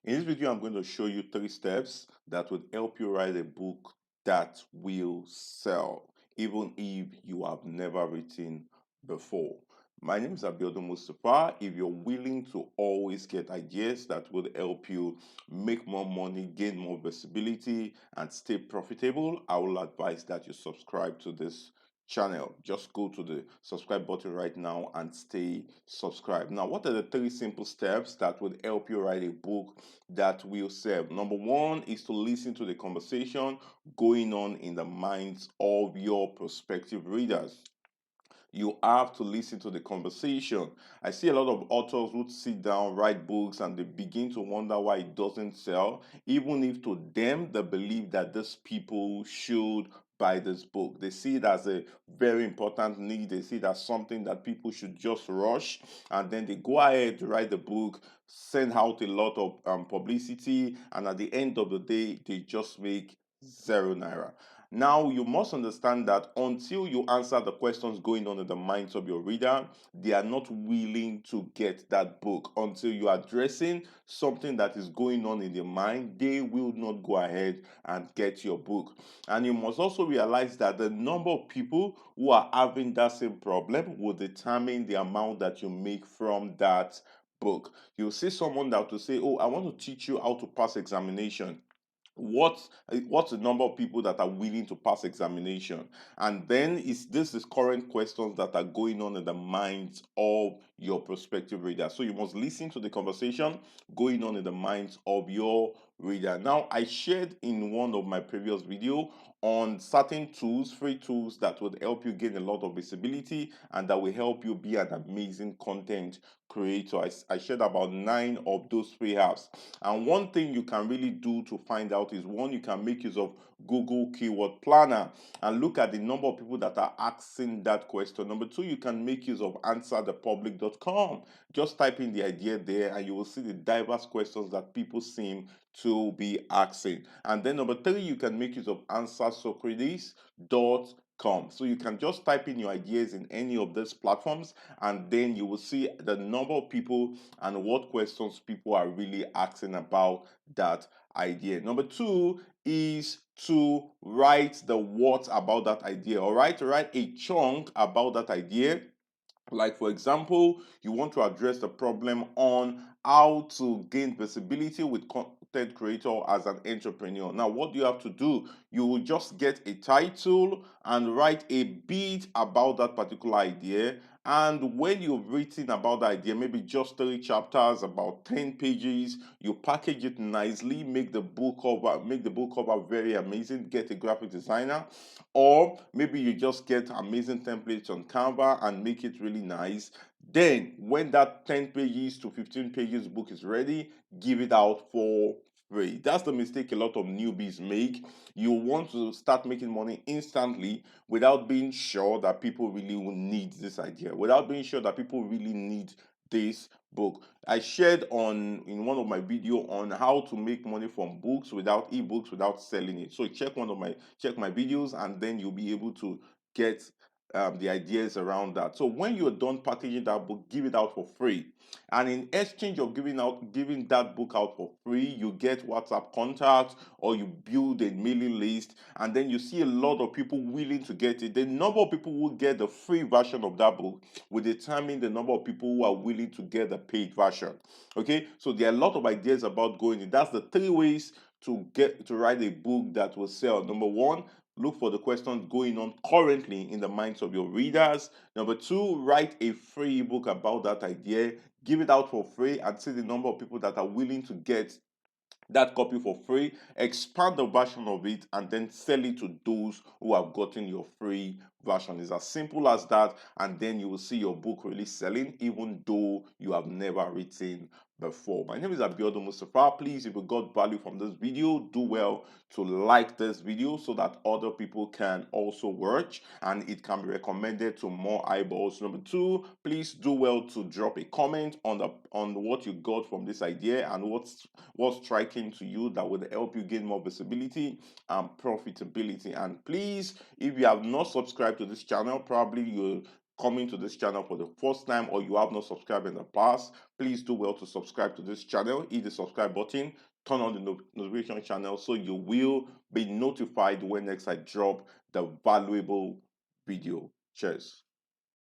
In this video, I'm going to show you 3 steps that would help you write a book that will sell, even if you have never written before. My name is Abiodun Mustafa. If you're willing to always get ideas that would help you make more money, gain more visibility, and stay profitable, I will advise that you subscribe to this channel. Just go to the subscribe button right now and stay subscribed. Now, what are the 3 simple steps that would help you write a book that will sell? Number one is to listen to the conversation going on in the minds of your prospective readers. You have to listen to the conversation. I see a lot of authors who sit down, write books, and they begin to wonder why it doesn't sell, even if to them they believe that these people should buy this book. They see it as a very important need. They see it as something that people should just rush, and then they go ahead to write the book, send out a lot of publicity, and at the end of the day, they just make 0 naira. Now, you must understand that until you answer the questions going on in the minds of your reader, they are not willing to get that book. Until you are addressing something that is going on in their mind, they will not go ahead and get your book. And you must also realize that the number of people who are having that same problem will determine the amount that you make from that book. You'll see someone that will say, "Oh, I want to teach you how to pass examination." What's the number of people that are willing to pass examination? And then is current questions that are going on in the minds of your prospective reader. So you must listen to the conversation going on in the minds of your reader. Now, I shared in one of my previous video on certain tools, free tools that would help you gain a lot of visibility and that will help you be an amazing content creator. I shared about 9 of those free apps. And one thing you can really do to find out is, one, you can make use of Google Keyword Planner and look at the number of people that are asking that question. Number two, you can make use of answerthepublic.com. Just type in the idea there and you will see the diverse questions that people seem to be asking. And then number three, you can make use of answersocrates.com. So you can just type in your ideas in any of these platforms and then you will see the number of people and what questions people are really asking about that idea. Number two is to write the what about that idea. All right, write a chunk about that idea. Like, for example, you want to address the problem on how to gain visibility with content creator as an entrepreneur. Now, what do you have to do? You will just get a title and write a bit about that particular idea. And when you've written about the idea, maybe just 3 chapters, about 10 pages, you package it nicely, make the book cover very amazing, get a graphic designer, or maybe you just get amazing templates on Canva and make it really nice. Then when that 10 pages to 15 pages book is ready, give it out for free. That's the mistake a lot of newbies make. You want to start making money instantly without being sure that people really will need this idea, without being sure that people really need this book. I shared in one of my video on how to make money from books without ebooks, without selling it. So check my videos and then you'll be able to get the ideas around that. So when you're done packaging that book, give it out for free. And in exchange of giving that book out for free, you get WhatsApp contacts or you build a mailing list, and then you see a lot of people willing to get it. The number of people who get the free version of that book will determine the number of people who are willing to get the paid version. Okay, so there are a lot of ideas about going in. That's the 3 ways to get to write a book that will sell. Number one, look for the questions going on currently in the minds of your readers. Number two, write a free book about that idea, give it out for free, and see the number of people that are willing to get that copy for free, expand the version of it, and then sell it to those who have gotten your free version. It's as simple as that, and then you will see your book really selling, even though you have never written before. My name is Abiodun Mustafa. Please, if you got value from this video, do well to like this video so that other people can also watch and it can be recommended to more eyeballs. Number two, please do well to drop a comment on what you got from this idea and what's striking to you that would help you gain more visibility and profitability. And please, if you have not subscribed to this channel, probably you're coming to this channel for the first time or you have not subscribed in the past, please do well to subscribe to this channel. Hit the subscribe button, turn on the notification channel so you will be notified when next I drop the valuable video. Cheers.